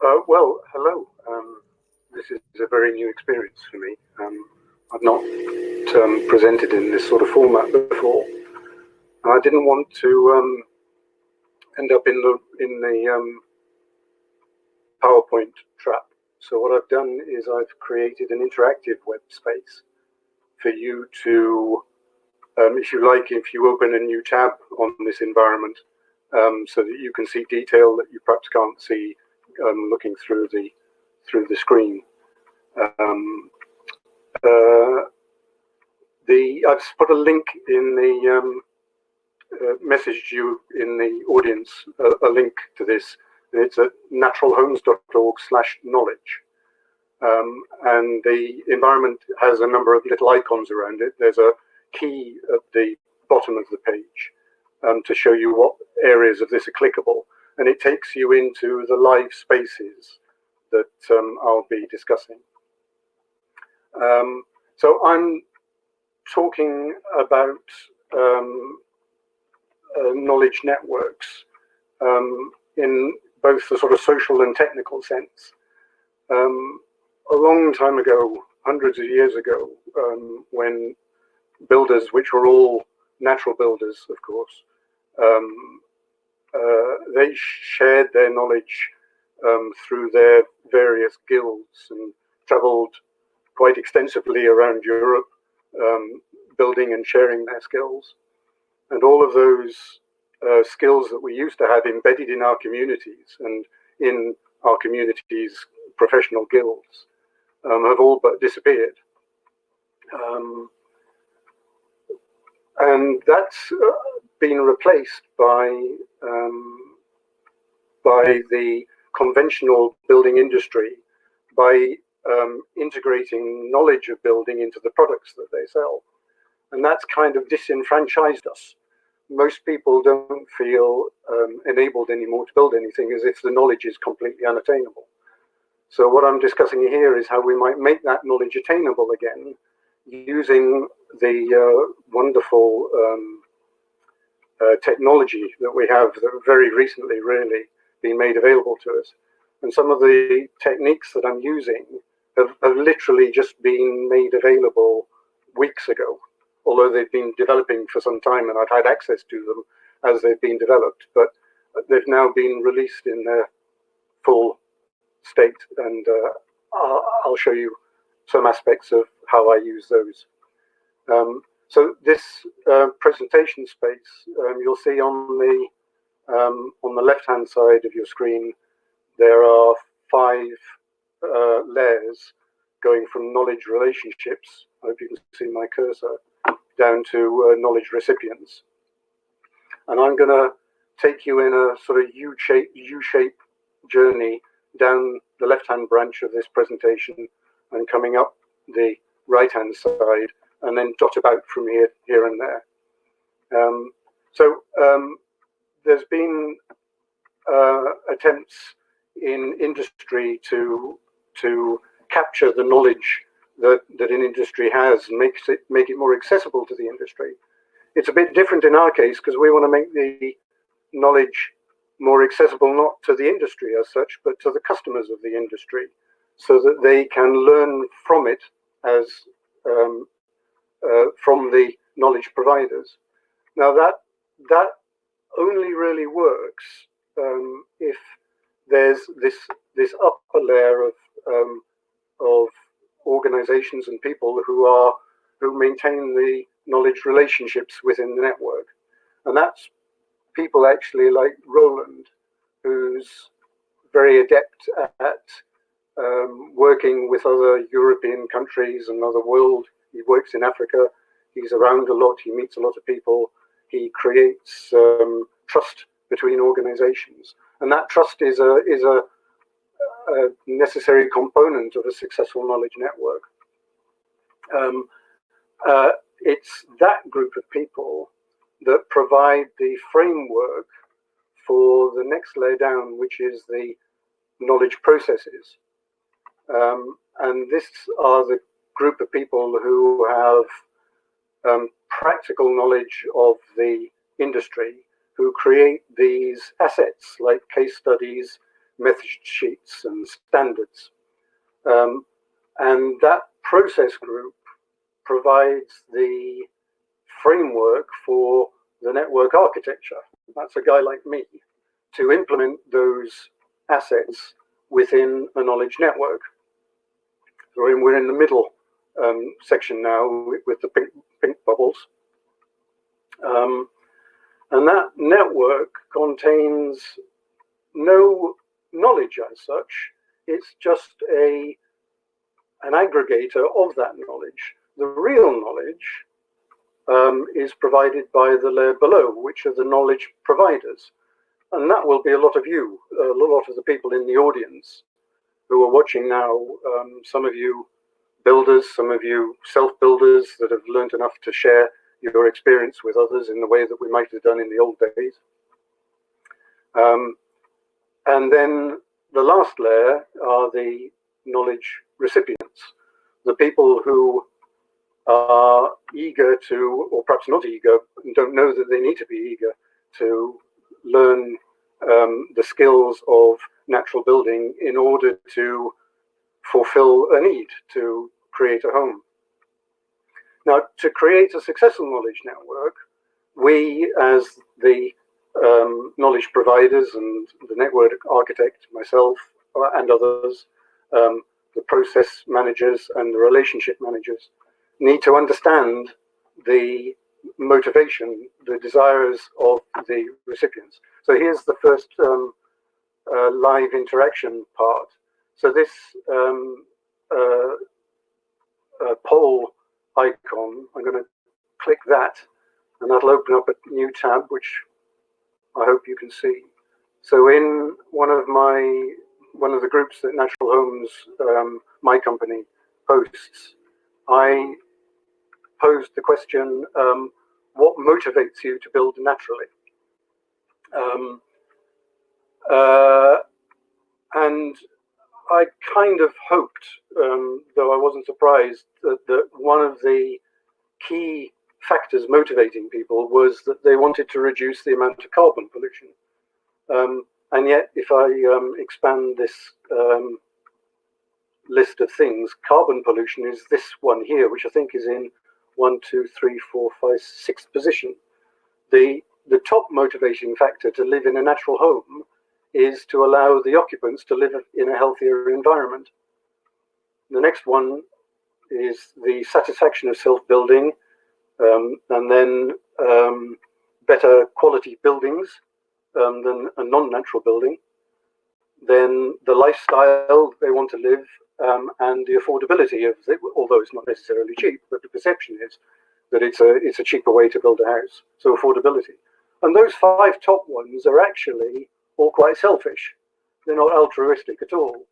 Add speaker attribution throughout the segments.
Speaker 1: Well, hello. This is a very new experience for me. I've not presented in this sort of format before, and I didn't want to end up in the PowerPoint trap. So what I've done is I've created an interactive web space for you to, if you like, if you open a new tab on this environment, so that you can see detail that you perhaps can't see looking through the screen. I've put a link in the message you in the audience, a link to this. It's at naturalhomes.org/knowledge. And the environment has a number of little icons around it. There's a key at the bottom of the page to show you what areas of this are clickable. And it takes you into the live spaces that I'll be discussing. So I'm talking about knowledge networks in both the sort of social and technical sense. A long time ago, hundreds of years ago, when builders, which were all natural builders, of course, they shared their knowledge through their various guilds and traveled quite extensively around Europe, building and sharing their skills. And all of those skills that we used to have embedded in our communities and in our communities' professional guilds have all but disappeared. And that's been replaced by the conventional building industry, by integrating knowledge of building into the products that they sell. And that's kind of disenfranchised us. Most people don't feel enabled anymore to build anything, as if the knowledge is completely unattainable. So what I'm discussing here is how we might make that knowledge attainable again, using the wonderful technology that we have that very recently really been made available to us. And some of the techniques that I'm using have literally just been made available weeks ago, although they've been developing for some time and I've had access to them as they've been developed, but they've now been released in their full state, and I'll show you some aspects of how I use those. So this presentation space, you'll see on the left-hand side of your screen, there are 5 layers going from knowledge relationships, I hope you can see my cursor, down to knowledge recipients. And I'm going to take you in a sort of U-shape journey down the left-hand branch of this presentation and coming up the right-hand side, and then dot about from here and there. There's been attempts in industry to capture the knowledge that an industry has and make it more accessible to the industry. It's a bit different in our case because we want to make the knowledge more accessible not to the industry as such, but to the customers of the industry, so that they can learn from it as from the knowledge providers. Now that only really works if there's this upper layer of organizations and people who maintain the knowledge relationships within the network. And that's people actually like Roland, who's very adept at working with other European countries and other world. He works in Africa, he's around a lot, he meets a lot of people, he creates trust between organizations. And that trust is a necessary component of a successful knowledge network. It's that group of people that provide the framework for the next layer down, which is the knowledge processes. And this are the group of people who have practical knowledge of the industry, who create these assets like case studies, method sheets and standards. And that process group provides the framework for the network architecture. That's a guy like me to implement those assets within a knowledge network. So we're in the middle section now with the pink bubbles. And that network contains no knowledge as such. It's just an aggregator of that knowledge. The real knowledge is provided by the layer below, which are the knowledge providers. And that will be a lot of you, a lot of the people in the audience who are watching now. Some of you builders, some of you self-builders that have learned enough to share your experience with others in the way that we might have done in the old days. And then the last layer are the knowledge recipients, the people who are eager to, or perhaps not eager, and don't know that they need to be eager to learn the skills of natural building in order to fulfill a need to create a home. Now, to create a successful knowledge network, we, as the knowledge providers and the network architect, myself and others, the process managers and the relationship managers, need to understand the motivation, the desires of the recipients. So here's the first live interaction part. So this poll icon, I'm going to click that, and that'll open up a new tab, which I hope you can see. So in one of the groups that Natural Homes, my company, posts, I posed the question, what motivates you to build naturally? And I kind of hoped, though I wasn't surprised, that one of the key factors motivating people was that they wanted to reduce the amount of carbon pollution. And yet, if I expand this list of things, carbon pollution is this one here, which I think is in 1, 2, 3, 4, 5, 6th position. The top motivating factor to live in a natural home is to allow the occupants to live in a healthier environment. The next one is the satisfaction of self-building, and then better quality buildings than a non-natural building. Then the lifestyle they want to live, and the affordability of it, although it's not necessarily cheap, but the perception is that it's a cheaper way to build a house. So affordability. And those 5 top ones are actually all quite selfish. They're not altruistic at all.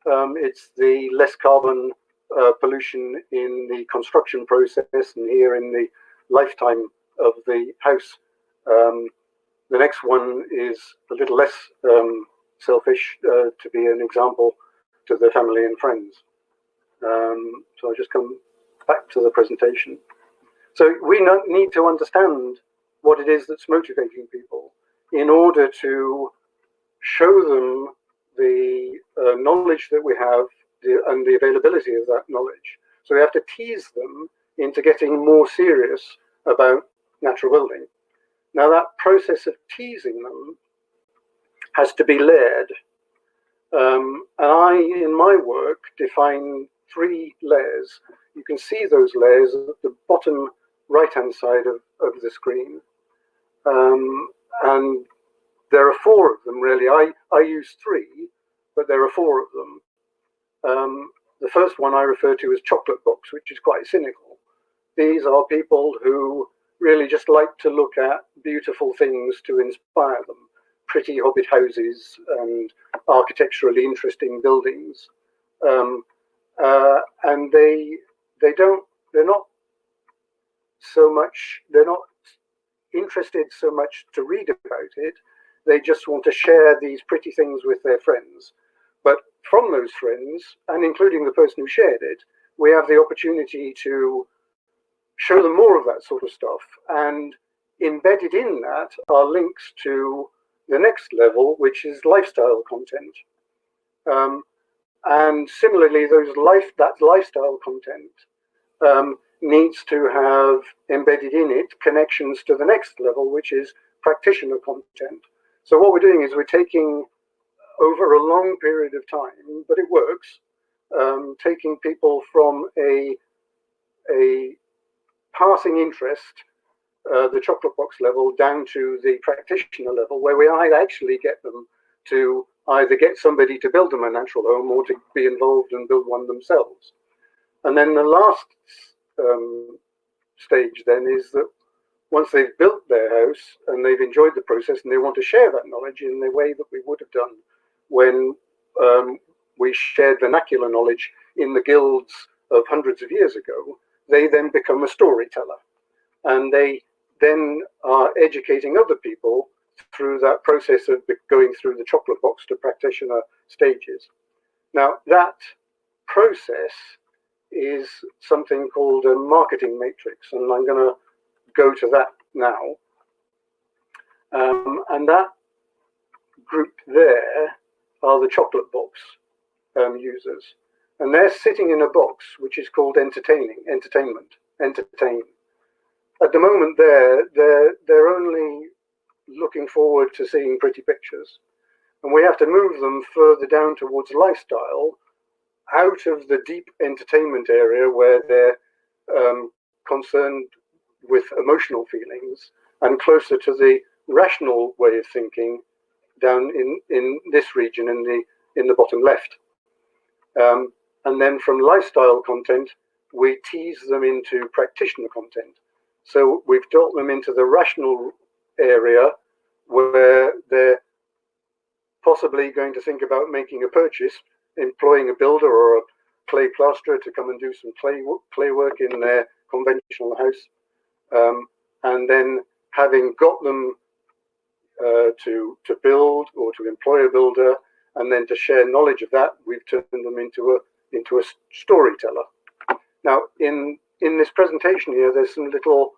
Speaker 1: It's the less carbon pollution in the construction process, and here in the lifetime of the house. The next one is a little less selfish, to be an example to the family and friends. So I'll just come back to the presentation. So we need to understand what it is that's motivating people in order to show them the knowledge that we have and the availability of that knowledge. So we have to tease them into getting more serious about natural building. Now that process of teasing them has to be layered. And I, in my work, define 3 layers. You can see those layers at the bottom right-hand side of the screen. And there are 4 of them, really. I use 3, but there are 4 of them. The first one I refer to as chocolate box, which is quite cynical. These are people who really just like to look at beautiful things to inspire them. Pretty hobbit houses and architecturally interesting buildings. And they're not interested so much to read about it. They just want to share these pretty things with their friends. But from those friends, and including the person who shared it, we have the opportunity to show them more of that sort of stuff. And embedded in that are links to the next level, which is lifestyle content. And similarly, that lifestyle content needs to have embedded in it connections to the next level, which is practitioner content. So what we're doing is we're taking, over a long period of time, but it works, taking people from a passing interest, the chocolate box level, down to the practitioner level, where we actually get them to either get somebody to build them a natural home or to be involved and build one themselves. And then the last stage then is that once they've built their house and they've enjoyed the process and they want to share that knowledge in the way that we would have done when we shared vernacular knowledge in the guilds of hundreds of years ago, they then become a storyteller. And they then are educating other people through that process of going through the chocolate box to practitioner stages. Now, that process is something called a marketing matrix, and I'm going to go to that now. And that group there are the chocolate box users, and they're sitting in a box which is called entertain. At the moment, they're only looking forward to seeing pretty pictures, and we have to move them further down towards lifestyle, out of the deep entertainment area where they're concerned with emotional feelings, and closer to the rational way of thinking down in this region in the bottom left. And then from lifestyle content, we tease them into practitioner content. So we've dealt them into the rational area where they're possibly going to think about making a purchase, employing a builder or a clay plasterer to come and do some clay work in their conventional house. And then having got them to build or to employ a builder and then to share knowledge of that, we've turned them into a storyteller. Now, in this presentation here, there's some little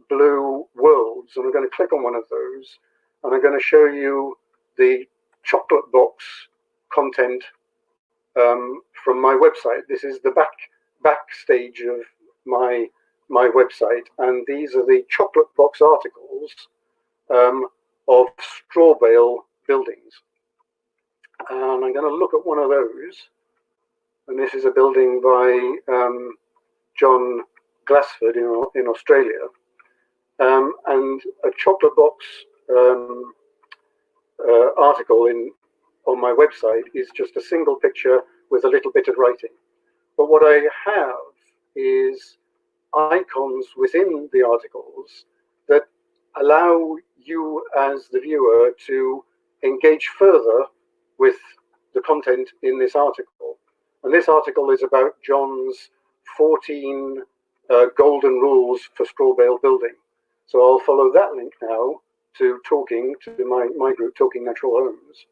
Speaker 1: blue worlds, and I'm going to click on one of those, and I'm going to show you the chocolate box content from my website. This is the backstage of my website, and these are the chocolate box articles of straw bale buildings. And I'm going to look at one of those, and this is a building by John Glassford in Australia, and a chocolate box article on my website is just a single picture with a little bit of writing. But what I have is icons within the articles that allow you as the viewer to engage further with the content in this article. And this article is about John's 14 golden rules for straw bale building. So I'll follow that link now to my group, Talking Natural Homes.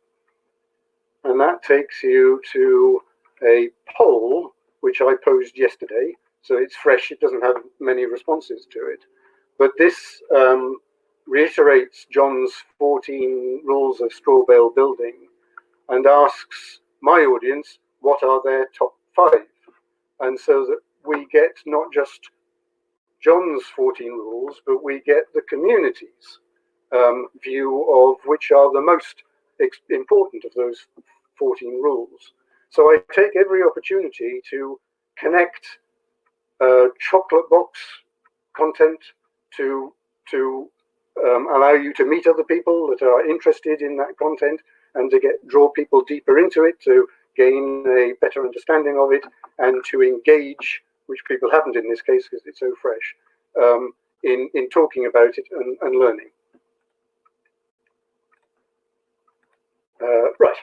Speaker 1: And that takes you to a poll which I posed yesterday. So it's fresh, it doesn't have many responses to it. But this reiterates John's 14 rules of straw bale building and asks my audience what are their top 5. And so that we get not just John's 14 rules, but we get the community's view of which are the most important of those 14 rules. So I take every opportunity to connect chocolate box content to allow you to meet other people that are interested in that content and to draw people deeper into it, to gain a better understanding of it, and to engage, which people haven't in this case because it's so fresh, in talking about it and learning. Right,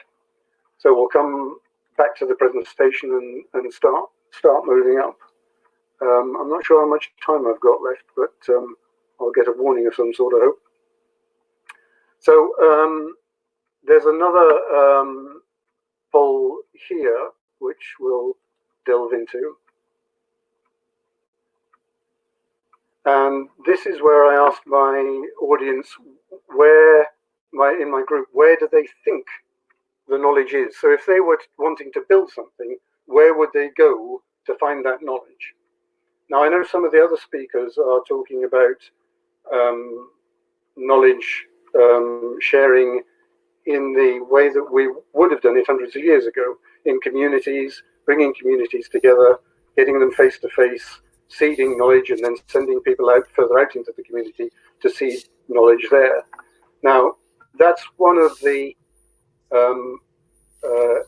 Speaker 1: so we'll come back to the presentation and start moving up. I'm not sure how much time I've got left, but I'll get a warning of some sort, I hope. So there's another poll here which we'll delve into. And this is where I asked my audience in my group, where do they think the knowledge is. So if they were wanting to build something, where would they go to find that knowledge? Now, I know some of the other speakers are talking about knowledge sharing in the way that we would have done it hundreds of years ago, in communities, bringing communities together, getting them face to face, seeding knowledge, and then sending people out further out into the community to seed knowledge there. Now, that's one of the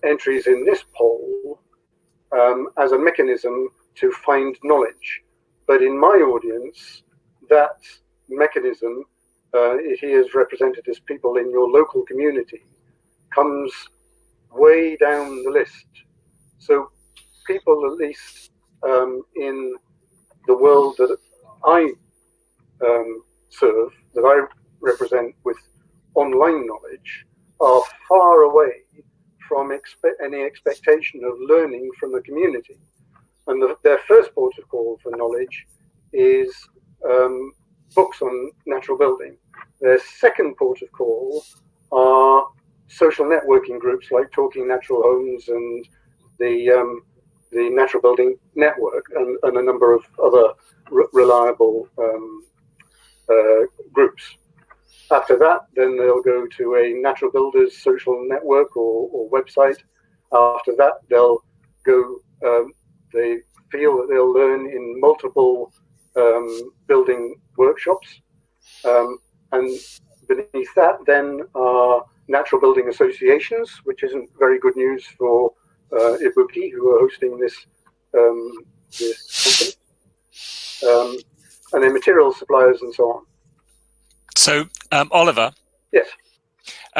Speaker 1: entries in this poll as a mechanism to find knowledge. But in my audience, that mechanism, here is represented as people in your local community, comes way down the list. So people, at least in the world that I serve, that I represent with online knowledge, are far away from any expectation of learning from the community. And their first port of call for knowledge is books on natural building. Their second port of call are social networking groups like Talking Natural Homes and the Natural Building Network and a number of other reliable groups. After that, then they'll go to a natural builders social network or website. After that, they'll go, they feel that they'll learn in multiple building workshops. And beneath that, then are natural building associations, which isn't very good news for Ibuki, who are hosting this conference. And then material suppliers and so on.
Speaker 2: So, Oliver.
Speaker 1: Yes.